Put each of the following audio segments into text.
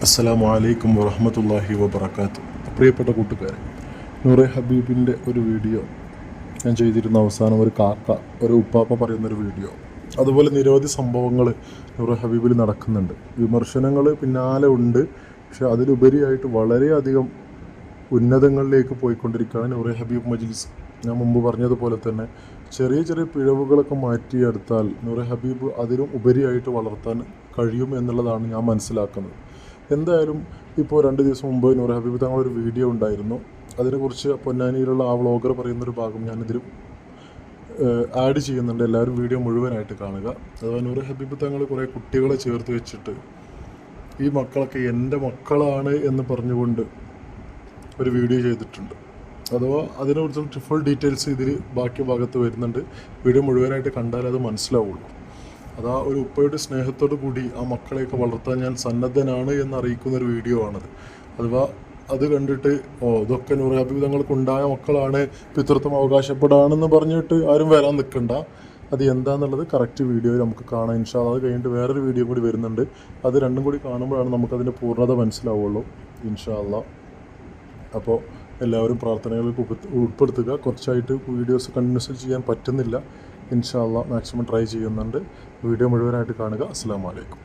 അസ്സലാമു അലൈക്കും വറഹ്മത്തുള്ളാഹി വബറകാതുഹു. പ്രിയപ്പെട്ട കൂട്ടുകാരെ, നൂറെ ഹബീബിൻ്റെ ഒരു വീഡിയോ ഞാൻ ചെയ്തിരുന്ന അവസാനം ഒരു കാക്ക ഒരു ഉപ്പാപ്പ പറയുന്നൊരു വീഡിയോ, അതുപോലെ നിരവധി സംഭവങ്ങൾ നൂറെ ഹബീബിൽ നടക്കുന്നുണ്ട്. വിമർശനങ്ങൾ പിന്നാലെ ഉണ്ട്, പക്ഷെ അതിലുപരിയായിട്ട് വളരെയധികം ഉന്നതങ്ങളിലേക്ക് പോയിക്കൊണ്ടിരിക്കുകയാണ് നൂറെ ഹബീബ് മജ്ലിസ്. ഞാൻ മുമ്പ് പറഞ്ഞതുപോലെ തന്നെ ചെറിയ ചെറിയ പിഴവുകളൊക്കെ മാറ്റിയെടുത്താൽ നൂറെ ഹബീബ് അതിലും ഉപരിയായിട്ട് വളർത്താൻ കഴിയും എന്നുള്ളതാണ് ഞാൻ മനസ്സിലാക്കുന്നത്. എന്തായാലും ഇപ്പോൾ 2 ദിവസം മുമ്പ് നൂറെ ഹബീബ് തങ്ങളൊരു വീഡിയോ ഉണ്ടായിരുന്നു. അതിനെക്കുറിച്ച് പൊന്നാനിയിലുള്ള ആ വ്ളോഗർ പറയുന്നൊരു ഭാഗം ഞാനിതിൽ ആഡ് ചെയ്യുന്നുണ്ട്. എല്ലാവരും വീഡിയോ മുഴുവനായിട്ട് കാണുക. അഥവാ നൂറെ ഹബീബ് തങ്ങൾ കുറേ കുട്ടികളെ ചേർത്ത് വെച്ചിട്ട് ഈ മക്കളൊക്കെ എൻ്റെ മക്കളാണ് എന്ന് പറഞ്ഞുകൊണ്ട് ഒരു വീഡിയോ ചെയ്തിട്ടുണ്ട്. അഥവാ അതിനെക്കുറിച്ചുള്ള ഫുൾ ഡീറ്റെയിൽസ് ഇതിൽ ബാക്കി ഭാഗത്ത് വരുന്നുണ്ട്. വീഡിയോ മുഴുവനായിട്ട് കണ്ടാലേ അത് മനസ്സിലാവുള്ളൂ. അതാ ഒരു ഉപ്പയുടെ സ്നേഹത്തോടു കൂടി ആ മക്കളെയൊക്കെ വളർത്താൻ ഞാൻ സന്നദ്ധനാണ് എന്നറിയിക്കുന്നൊരു വീഡിയോ ആണത്. അഥവാ അത് കണ്ടിട്ട് ഇതൊക്കെ നൂറെ ഹബീബ് തങ്ങൾക്കുണ്ടായ മക്കളാണ്, പിതൃത്വം അവകാശപ്പെടാണെന്ന് പറഞ്ഞിട്ട് ആരും വരാൻ നിൽക്കണ്ട. അത് എന്താണെന്നുള്ളത് കറക്റ്റ് വീഡിയോയിൽ നമുക്ക് കാണാം. ഇൻഷാ അല്ലാഹ്. അത് കഴിഞ്ഞിട്ട് വേറൊരു വീഡിയോ കൂടി വരുന്നുണ്ട്. അത് രണ്ടും കൂടി കാണുമ്പോഴാണ് നമുക്കതിൻ്റെ പൂർണ്ണത മനസ്സിലാവുള്ളൂ ഇൻഷാ അല്ലാഹ്. അപ്പോൾ എല്ലാവരും പ്രാർത്ഥനകളിൽ ഉൾപ്പെടുത്തുക. കുറച്ചായിട്ട് വീഡിയോസ് കണ്ടിന്യൂസ് ചെയ്യാൻ പറ്റുന്നില്ല. ഇൻഷാ അല്ലാഹ് മാക്സിമം ട്രൈ ചെയ്യുന്നുണ്ട്. വീഡിയോ മുഴുവനായിട്ട് കാണുക. അസ്സലാമു അലൈക്കും.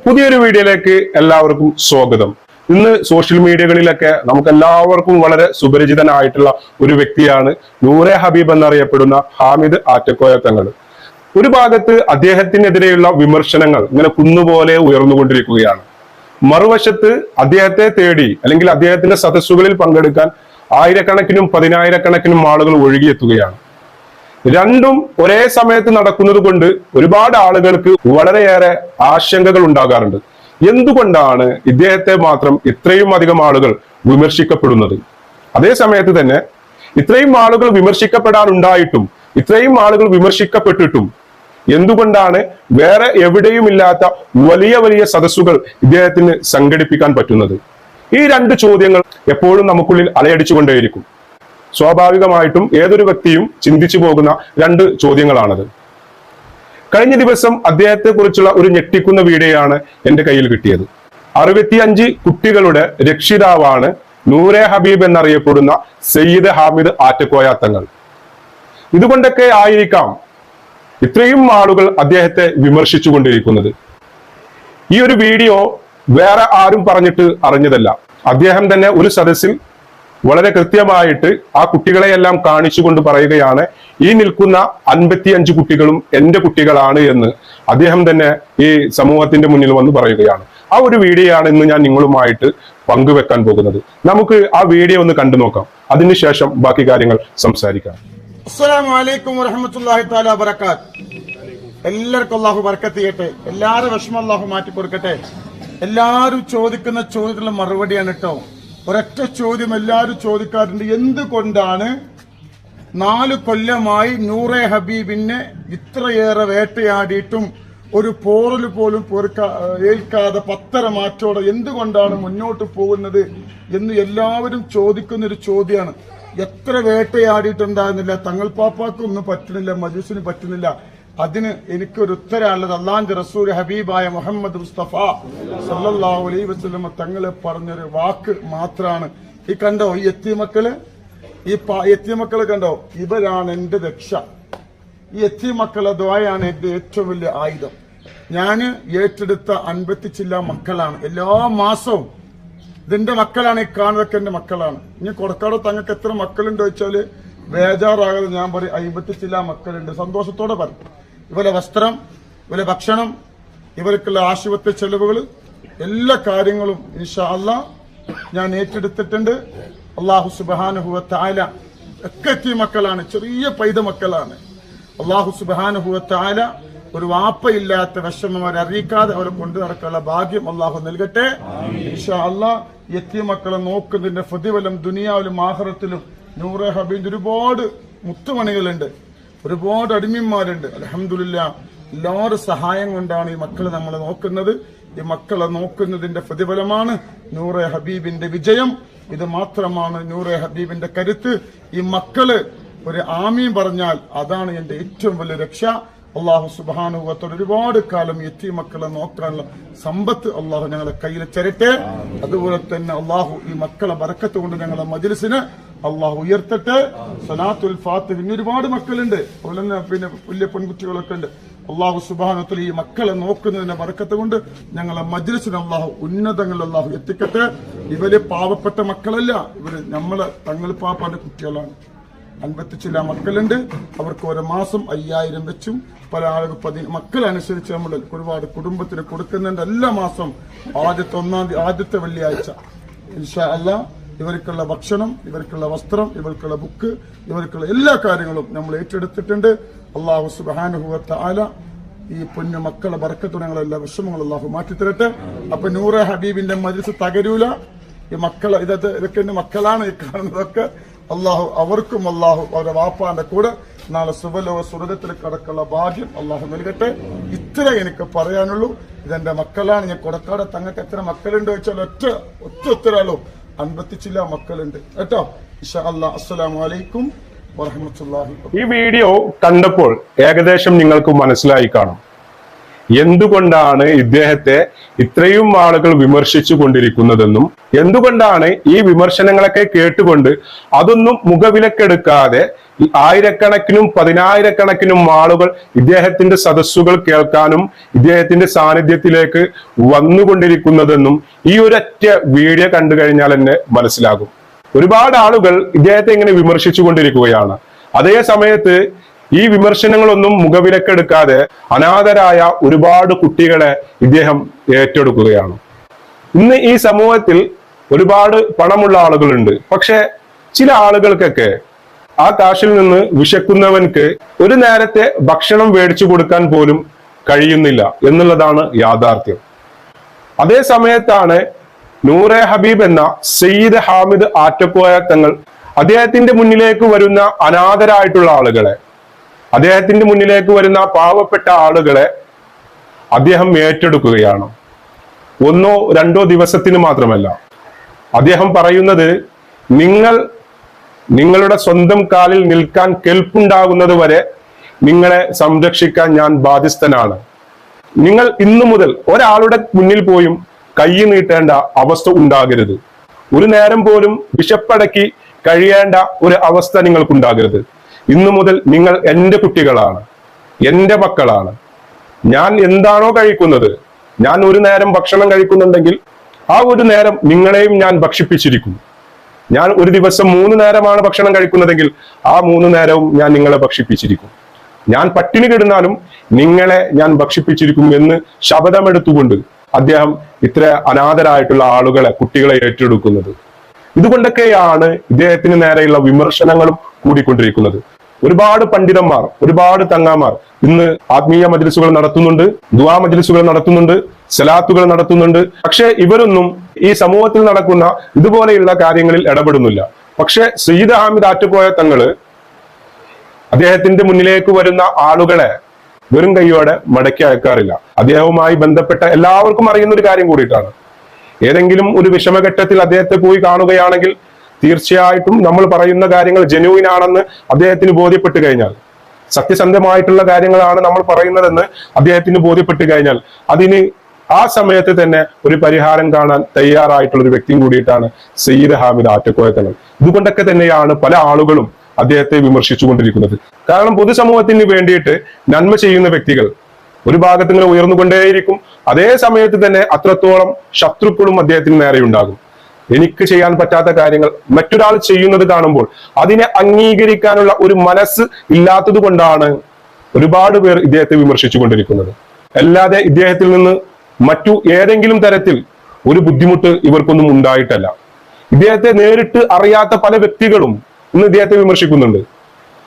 പുതിയൊരു വീഡിയോയിലേക്ക് എല്ലാവർക്കും സ്വാഗതം. ഇന്ന് സോഷ്യൽ മീഡിയകളിലൊക്കെ നമുക്ക് എല്ലാവർക്കും വളരെ സുപരിചിതനായിട്ടുള്ള ഒരു വ്യക്തിയാണ് നൂറെ ഹബീബ് എന്നറിയപ്പെടുന്ന ഹാമിദ് ആറ്റക്കോയ തങ്ങൾ. ഒരു ഭാഗത്ത് അദ്ദേഹത്തിനെതിരെയുള്ള വിമർശനങ്ങൾ ഇങ്ങനെ കുന്നുപോലെ ഉയർന്നുകൊണ്ടിരിക്കുകയാണ്. മറുവശത്ത് അദ്ദേഹത്തെ തേടി അല്ലെങ്കിൽ അദ്ദേഹത്തിന്റെ സദസ്സുകളിൽ പങ്കെടുക്കാൻ ആയിരക്കണക്കിനും പതിനായിരക്കണക്കിനും ആളുകൾ ഒഴുകിയെത്തുകയാണ്. രണ്ടും ഒരേ സമയത്ത് നടക്കുന്നത് കൊണ്ട് ഒരുപാട് ആളുകൾക്ക് വളരെയേറെ ആശങ്കകൾ ഉണ്ടാകാറുണ്ട്. എന്തുകൊണ്ടാണ് ഇദ്ദേഹത്തെ മാത്രം ഇത്രയും അധികം ആളുകൾ വിമർശിക്കപ്പെടുന്നത്? അതേ സമയത്ത് തന്നെ ഇത്രയും ആളുകൾ വിമർശിക്കപ്പെടാനുണ്ടായിട്ടും ഇത്രയും ആളുകൾ വിമർശിക്കപ്പെട്ടിട്ടും എന്തുകൊണ്ടാണ് വേറെ എവിടെയുമില്ലാത്ത വലിയ വലിയ സദസ്സുകൾ ഇദ്ദേഹത്തിന് സംഘടിപ്പിക്കാൻ പറ്റുന്നത്? ഈ 2 ചോദ്യങ്ങൾ എപ്പോഴും നമുക്കുള്ളിൽ അലയടിച്ചുകൊണ്ടേയിരിക്കും. സ്വാഭാവികമായിട്ടും ഏതൊരു വ്യക്തിയും ചിന്തിച്ചു പോകുന്ന 2 ചോദ്യങ്ങളാണത്. കഴിഞ്ഞ ദിവസം അദ്ദേഹത്തെ കുറിച്ചുള്ള ഒരു ഞെട്ടിക്കുന്ന വീഡിയോയാണ് എന്റെ കയ്യിൽ കിട്ടിയത്. 65 കുട്ടികളുടെ രക്ഷിതാവാണ് നൂറെ ഹബീബ് എന്നറിയപ്പെടുന്ന സയ്യിദ് ഹാമിദ് ആറ്റക്കോയ തങ്ങൾ. ഇതുകൊണ്ടൊക്കെ ആയിരിക്കാം ഇത്രയും ആളുകൾ അദ്ദേഹത്തെ വിമർശിച്ചു കൊണ്ടിരിക്കുന്നത്. ഈ ഒരു വീഡിയോ വേറെ ആരും പറഞ്ഞിട്ട് അറിഞ്ഞതല്ല. അദ്ദേഹം തന്നെ ഒരു സദസ്സിൽ വളരെ കൃത്യമായിട്ട് ആ കുട്ടികളെയെല്ലാം കാണിച്ചുകൊണ്ട് പറയുകയാണ്, ഈ നിൽക്കുന്ന 55 കുട്ടികളും എൻ്റെ കുട്ടികളാണ് എന്ന് അദ്ദേഹം തന്നെ ഈ സമൂഹത്തിന്റെ മുന്നിൽ വന്ന് പറയുകയാണ്. ആ ഒരു വീഡിയോ ആണ് ഇന്ന് ഞാൻ നിങ്ങളുമായിട്ട് പങ്കുവെക്കാൻ പോകുന്നത്. നമുക്ക് ആ വീഡിയോ ഒന്ന് കണ്ടു നോക്കാം. അതിനുശേഷം ബാക്കി കാര്യങ്ങൾ സംസാരിക്കാം. അസ്സലാമു അലൈക്കും വറഹ്മത്തുള്ളാഹി തആല വബറകാതുഹു. എല്ലാവർക്കും അല്ലാഹു ബർക്കത്ത് ചെയ്യട്ടെ. എല്ലാവരുടെ വിഷമം അല്ലാഹു മാറ്റി കൊടുക്കട്ടെ. എല്ലാവരും ചോദിക്കുന്ന ചോദ്യത്തിനുള്ള മറുപടിയാണ് കേട്ടോ. ഒരൊറ്റ ചോദ്യം എല്ലാവരും ചോദിക്കാറുണ്ട്, എന്തുകൊണ്ടാണ് 4 കൊല്ലമായി നൂറെ ഹബീബിനെ ഇത്രയേറെ വേട്ടയാടിയിട്ടും ഒരു പോറൽ പോലും ഏൽക്കാതെ പത്തര മാറ്റോടെ എന്തുകൊണ്ടാണ് മുന്നോട്ട് പോകുന്നത് എന്ന് എല്ലാവരും ചോദിക്കുന്ന ഒരു ചോദ്യമാണ്. എത്ര വേട്ടയാടിയിട്ടുണ്ടാകുന്നില്ല, തങ്ങൾ പാപ്പാക്കൊന്നും പറ്റുന്നില്ല, മജൂസിന് പറ്റുന്നില്ല. അതിന് എനിക്കൊരു ഉത്തരമുള്ളത് അള്ളാന്റെ റസൂൽ ഹബീബായ മുഹമ്മദ് മുസ്തഫ സല്ലല്ലാഹു അലൈഹി വസല്ലം തങ്ങൾ പറഞ്ഞൊരു വാക്ക് മാത്രമാണ്. ഈ കണ്ടോ, ഈ യത്തീമക്കള്, ഈ യത്തീമക്കളെ കണ്ടോ, ഇവരാണ് എന്റെ രക്ഷ. ഈ യത്തീമക്കളെ ദ്വായാണ് എന്റെ ഏറ്റവും വലിയ ആയുധം. ഞാന് ഏറ്റെടുത്ത 50 ചില്ല മക്കളാണ്. എല്ലാ മാസവും ഇതിന്റെ മക്കളാണ്, ഈ കാണുന്നതൊക്കെ എന്റെ മക്കളാണ്. ഇനി കൊടക്കാട് തങ്ങൾക്ക് എത്ര മക്കളുണ്ടോ ചോദിച്ചാല് ബേജാറാകാതെ ഞാൻ പറയും 50 ചില്ല മക്കളുണ്ട്. സന്തോഷത്തോടെ പറയും. ഇവരെ വസ്ത്രം, ഇവരെ ഭക്ഷണം, ഇവർക്കുള്ള ആശുപത്രി ചെലവുകൾ, എല്ലാ കാര്യങ്ങളും ഇൻഷാ അല്ലാഹ് ഞാൻ ഏറ്റെടുത്തിട്ടുണ്ട്. അല്ലാഹു സുബ്ഹാനഹു വ തആല ഒക്കെ മക്കളാണ്, ചെറിയ പൈത മക്കളാണ്. അല്ലാഹു സുബ്ഹാനഹു വ തആല ഒരു വാപ്പയില്ലാത്ത വിഷമം അവരെ അറിയിക്കാതെ അവരെ കൊണ്ടു നടക്കാനുള്ള ഭാഗ്യം അല്ലാഹു നൽകട്ടെ ഇൻഷാ അല്ലാഹ്. യത്തീം മക്കളെ നോക്കുന്നതിന്റെ പ്രതിഫലം ദുനിയാവിലും ആഖിറത്തിലും നൂറെ ഹബീബിന്റെ ഒരുപാട് മുത്തുമണികളുണ്ട്, ഒരുപാട് അടിമന്മാരുണ്ട്. അൽഹംദുലില്ലാഹ് എല്ലാവരുടെ സഹായം കൊണ്ടാണ് ഈ മക്കളെ നമ്മളെ നോക്കുന്നത്. ഈ മക്കളെ നോക്കുന്നതിന്റെ പ്രതിഫലമാണ് നൂറെ ഹബീബിന്റെ വിജയം. ഇത് മാത്രമാണ് നൂറെ ഹബീബിന്റെ കരുത്ത്. ഈ മക്കള് ഒരു ആമീൻ പറഞ്ഞാൽ അതാണ് എന്റെ ഏറ്റവും വലിയ രക്ഷ. അള്ളാഹു സുബ്ഹാനഹു വ തആല ഒരുപാട് കാലം യതീം മക്കളെ നോക്കാനുള്ള സമ്പത്ത് അള്ളാഹു ഞങ്ങളെ കയ്യിൽ തരട്ടെ. അതുപോലെ തന്നെ അള്ളാഹു ഈ മക്കളെ ബറക്കത്ത് കൊണ്ട് ഞങ്ങളെ മജ്ലിസിനെ അള്ളാഹു ഉയർത്തട്ടെ. സലാത്തുൽ ഫാത്തിഹ പിന്നെ ഒരുപാട് മക്കളുണ്ട്, അതുപോലെ തന്നെ പിന്നെ വലിയ പെൺകുട്ടികളൊക്കെ ഉണ്ട്. അള്ളാഹു സുബ്ഹാനഹു വ തആല ഈ മക്കളെ നോക്കുന്നതിന്റെ ബറക്കത്ത് കൊണ്ട് ഞങ്ങളെ മജ്ലിസിനെ അള്ളാഹു ഉന്നതങ്ങളിൽ അള്ളാഹു എത്തിക്കട്ടെ. ഇവര് പാവപ്പെട്ട മക്കളല്ല, ഇവര് നമ്മളെ തങ്ങൾ പാപ്പാന്റെ കുട്ടികളാണ്. 50 ചില മക്കളുണ്ട്. അവർക്ക് ഒരു മാസം 5000 വെച്ചും പല ആളുകൾ മക്കളനുസരിച്ച് നമ്മൾ ഒരുപാട് കുടുംബത്തിന് കൊടുക്കുന്നുണ്ട്. എല്ലാ മാസം ആദ്യത്തെ വെള്ളിയാഴ്ച ഇൻഷാ അല്ലാഹ് ഇവർക്കുള്ള ഭക്ഷണം, ഇവർക്കുള്ള വസ്ത്രം, ഇവർക്കുള്ള ബുക്ക്, ഇവർക്കുള്ള എല്ലാ കാര്യങ്ങളും നമ്മൾ ഏറ്റെടുത്തിട്ടുണ്ട്. അള്ളാഹു സുബ്ഹാനഹു വ തആല ഈ പൊന്നു മക്കളെ ബറക്കത്തോടെ ഞങ്ങളെ എല്ലാ വിഷമങ്ങളും അള്ളാഹു മാറ്റിത്തരട്ടെ. അപ്പൊ നൂറെ ഹബീബിന്റെ മജ്ലിസ് തകരൂല. ഈ മക്കളെ ഇതൊക്കെ എന്റെ മക്കളാണ് ഈ കാണുന്നതൊക്കെ. അള്ളാഹു അവർക്കും അള്ളാഹു അവരുടെ വാപ്പാന്റെ കൂടെ നാളെ സുബലോക സ്വർഗത്തിൽ കടക്കുള്ള ഭാഗ്യം അള്ളാഹു നൽകട്ടെ. ഇത്ര എനിക്ക് പറയാനുള്ളൂ. ഇതെന്റെ മക്കളാണ്. ഞാൻ കൊടക്കാട് തങ്ങൾക്ക് എത്ര മക്കളുണ്ട് വെച്ചാൽ ഒറ്റ ഒരാളോ 50 ചില മക്കളുണ്ട് കേട്ടോ. ഇൻഷാ അല്ലാഹ്. അസ്സലാമു അലൈക്കും വറഹ്മത്തുള്ളാഹി. ഈ വീഡിയോ കണ്ടപ്പോൾ ഏകദേശം നിങ്ങൾക്ക് മനസ്സിലായി കാണും എന്തുകൊണ്ടാണ് ഇദ്ദേഹത്തെ ഇത്രയും ആളുകൾ വിമർശിച്ചു കൊണ്ടിരിക്കുന്നതെന്നും എന്തുകൊണ്ടാണ് ഈ വിമർശനങ്ങളൊക്കെ കേട്ടുകൊണ്ട് അതൊന്നും മുഖവിലക്കെടുക്കാതെ ആയിരക്കണക്കിനും 10,000-കണക്കിനും ആളുകൾ ഇദ്ദേഹത്തിന്റെ സദസ്സുകൾ കേൾക്കാനും ഇദ്ദേഹത്തിന്റെ സാന്നിധ്യത്തിലേക്ക് വന്നുകൊണ്ടിരിക്കുന്നതെന്നും ഈ ഒരൊറ്റ വീഡിയോ കണ്ടു കഴിഞ്ഞാൽ തന്നെ മനസ്സിലാകും. ഒരുപാട് ആളുകൾ ഇദ്ദേഹത്തെ ഇങ്ങനെ വിമർശിച്ചു കൊണ്ടിരിക്കുകയാണ്. അതേ സമയത്ത് ഈ വിമർശനങ്ങളൊന്നും മുഖവിലക്കെടുക്കാതെ അനാഥരായ ഒരുപാട് കുട്ടികളെ ഇദ്ദേഹം ഏറ്റെടുക്കുകയാണ്. ഇന്ന് ഈ സമൂഹത്തിൽ ഒരുപാട് പണമുള്ള ആളുകളുണ്ട്. പക്ഷെ ചില ആളുകൾക്കൊക്കെ ആ കാശിൽ നിന്ന് വിശക്കുന്നവൻക്ക് ഒരു നേരത്തെ ഭക്ഷണം മേടിച്ചു കൊടുക്കാൻ പോലും കഴിയുന്നില്ല എന്നുള്ളതാണ് യാഥാർത്ഥ്യം. അതേ സമയത്താണ് നൂറെ ഹബീബ് എന്ന സയ്യിദ് ഹാമിദ് ആറ്റക്കോയ തങ്ങൾ അദ്ദേഹത്തിന്റെ മുന്നിലേക്ക് വരുന്ന അനാഥരായിട്ടുള്ള ആളുകളെ, അദ്ദേഹത്തിന്റെ മുന്നിലേക്ക് വരുന്ന പാവപ്പെട്ട ആളുകളെ അദ്ദേഹം ഏറ്റെടുക്കുകയാണ്. 1-2 ദിവസത്തിന് മാത്രമല്ല. അദ്ദേഹം പറയുന്നത്, നിങ്ങളുടെ സ്വന്തം കാലിൽ നിൽക്കാൻ കെൽപ്പുണ്ടാകുന്നത് വരെ നിങ്ങളെ സംരക്ഷിക്കാൻ ഞാൻ ബാധ്യസ്ഥനാണ്. നിങ്ങൾ ഇന്നു മുതൽ ഒരാളുടെ മുന്നിൽ പോയും കൈ നീട്ടേണ്ട അവസ്ഥ ഉണ്ടാകരുത്. ഒരു നേരം പോലും വിശപ്പടക്കി കഴിയേണ്ട ഒരു അവസ്ഥ നിങ്ങൾക്കുണ്ടാകരുത്. ഇന്നു മുതൽ നിങ്ങൾ എൻ്റെ കുട്ടികളാണ്, എൻ്റെ മക്കളാണ്. ഞാൻ എന്താണോ കഴിക്കുന്നത്, ഞാൻ ഒരു നേരം ഭക്ഷണം കഴിക്കുന്നുണ്ടെങ്കിൽ ആ ഒരു നേരം നിങ്ങളെയും ഞാൻ ഭക്ഷിപ്പിച്ചിരിക്കും. ഞാൻ ഒരു ദിവസം 3 നേരമാണ് ഭക്ഷണം കഴിക്കുന്നതെങ്കിൽ ആ 3 നേരവും ഞാൻ നിങ്ങളെ ഭക്ഷിപ്പിച്ചിരിക്കും. ഞാൻ പട്ടിണി കിടന്നാലും നിങ്ങളെ ഞാൻ ഭക്ഷിപ്പിച്ചിരിക്കും എന്ന് ശപഥമെടുത്തുകൊണ്ട് അദ്ദേഹം ഇത്ര അനാഥരായിട്ടുള്ള ആളുകളെ, കുട്ടികളെ ഏറ്റെടുക്കുന്നത്. ഇതുകൊണ്ടൊക്കെയാണ് ഇദ്ദേഹത്തിന് നേരെയുള്ള വിമർശനങ്ങളും കൂടിക്കൊണ്ടിരിക്കുന്നത്. ഒരുപാട് പണ്ഡിതന്മാർ, ഒരുപാട് തങ്ങാമാർ ഇന്ന് ആത്മീയ മജ്ലിസുകൾ നടത്തുന്നുണ്ട്, ദുആ മജ്ലിസുകൾ നടത്തുന്നുണ്ട്, സലാത്തുകൾ നടത്തുന്നുണ്ട്. പക്ഷെ ഇവരൊന്നും ഈ സമൂഹത്തിൽ നടക്കുന്ന ഇതുപോലെയുള്ള കാര്യങ്ങളിൽ ഇടപെടുന്നില്ല. പക്ഷെ സയ്യിദ് ഹാമിദ് ആറ്റക്കോയ തങ്ങള് അദ്ദേഹത്തിന്റെ മുന്നിലേക്ക് വരുന്ന ആളുകളെ വെറും കൈയോടെ മടക്കി അയക്കാറില്ല. അദ്ദേഹവുമായി ബന്ധപ്പെട്ട എല്ലാവർക്കും അറിയുന്ന ഒരു കാര്യം കൂടിയിട്ടാണ്. ഏതെങ്കിലും ഒരു വിഷമഘട്ടത്തിൽ അദ്ദേഹത്തെ പോയി കാണുകയാണെങ്കിൽ തീർച്ചയായിട്ടും നമ്മൾ പറയുന്ന കാര്യങ്ങൾ ജെന്യൂൻ ആണെന്ന് അദ്ദേഹത്തിന് ബോധ്യപ്പെട്ടു കഴിഞ്ഞാൽ, സത്യസന്ധമായിട്ടുള്ള കാര്യങ്ങളാണ് നമ്മൾ പറയുന്നതെന്ന് അദ്ദേഹത്തിന് ബോധ്യപ്പെട്ടു കഴിഞ്ഞാൽ അതിന് ആ സമയത്ത് തന്നെ ഒരു പരിഹാരം കാണാൻ തയ്യാറായിട്ടുള്ള ഒരു വ്യക്തിയും കൂടിയിട്ടാണ് സയ്യിദ് ഹാമിദ് ആറ്റക്കോയ തങ്ങൾ. ഇതുകൊണ്ടൊക്കെ തന്നെയാണ് പല ആളുകളും അദ്ദേഹത്തെ വിമർശിച്ചു കൊണ്ടിരിക്കുന്നത്. കാരണം പൊതുസമൂഹത്തിന് വേണ്ടിയിട്ട് നന്മ ചെയ്യുന്ന വ്യക്തികൾ ഒരു ഭാഗത്ത് ഇങ്ങനെ ഉയർന്നുകൊണ്ടേയിരിക്കും. അതേ സമയത്ത് തന്നെ അത്രത്തോളം ശത്രുക്കളും അദ്ദേഹത്തിന് നേരെ ഉണ്ടാകും. എനിക്ക് ചെയ്യാൻ പറ്റാത്ത കാര്യങ്ങൾ മറ്റൊരാൾ ചെയ്യുന്നത് കാണുമ്പോൾ അതിനെ അംഗീകരിക്കാനുള്ള ഒരു മനസ്സ് ഇല്ലാത്തത് കൊണ്ടാണ് ഒരുപാട് പേർ ഇദ്ദേഹത്തെ വിമർശിച്ചു കൊണ്ടിരിക്കുന്നത്. അല്ലാതെ ഇദ്ദേഹത്തിൽ നിന്ന് മറ്റു ഏതെങ്കിലും തരത്തിൽ ഒരു ബുദ്ധിമുട്ട് ഇവർക്കൊന്നും ഉണ്ടായിട്ടല്ല. ഇദ്ദേഹത്തെ നേരിട്ട് അറിയാത്ത പല വ്യക്തികളും ഇന്ന് ഇദ്ദേഹത്തെ വിമർശിക്കുന്നുണ്ട്.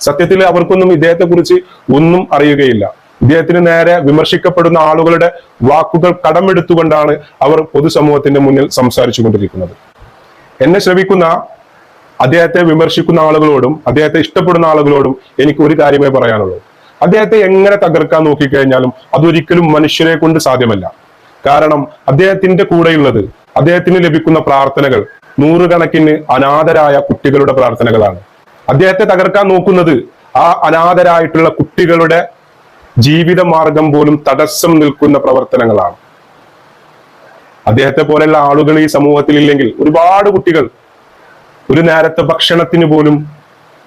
സത്യത്തിൽ അവർക്കൊന്നും ഇദ്ദേഹത്തെ കുറിച്ച് ഒന്നും അറിയുകയില്ല. ഇദ്ദേഹത്തിന് നേരെ വിമർശിക്കപ്പെടുന്ന ആളുകളുടെ വാക്കുകൾ കടമെടുത്തുകൊണ്ടാണ് അവർ പൊതുസമൂഹത്തിന്റെ മുന്നിൽ സംസാരിച്ചു കൊണ്ടിരിക്കുന്നത്. എന്നെ ശ്രവിക്കുന്ന അദ്ദേഹത്തെ വിമർശിക്കുന്ന ആളുകളോടും അദ്ദേഹത്തെ ഇഷ്ടപ്പെടുന്ന ആളുകളോടും എനിക്ക് ഒരു കാര്യമേ പറയാനുള്ളൂ. അദ്ദേഹത്തെ എങ്ങനെ തകർക്കാൻ നോക്കിക്കഴിഞ്ഞാലും അതൊരിക്കലും മനുഷ്യരെ കൊണ്ട് സാധ്യമല്ല. കാരണം അദ്ദേഹത്തിന്റെ കൂടെയുള്ളത്, അദ്ദേഹത്തിന് ലഭിക്കുന്ന പ്രാർത്ഥനകൾ 100 കണക്കിന് അനാഥരായ കുട്ടികളുടെ പ്രാർത്ഥനകളാണ്. അദ്ദേഹത്തെ തകർക്കാൻ നോക്കുന്നത് ആ അനാഥരായിട്ടുള്ള കുട്ടികളുടെ ജീവിത മാർഗം പോലും തടസ്സം നിൽക്കുന്ന പ്രവർത്തനങ്ങളാണ്. അദ്ദേഹത്തെ പോലെയുള്ള ആളുകൾ ഈ സമൂഹത്തിൽ ഇല്ലെങ്കിൽ ഒരുപാട് കുട്ടികൾ ഒരു നേരത്തെ ഭക്ഷണത്തിന് പോലും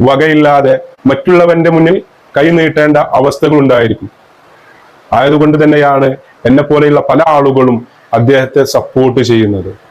വകയില്ലാതെ മറ്റുള്ളവന്റെ മുന്നിൽ കൈ നീട്ടേണ്ട അവസ്ഥകൾ ഉണ്ടായിരിക്കും. ആയതുകൊണ്ട് തന്നെയാണ് എന്നെ പോലെയുള്ള പല ആളുകളും അദ്ദേഹത്തെ സപ്പോർട്ട് ചെയ്യുന്നത്.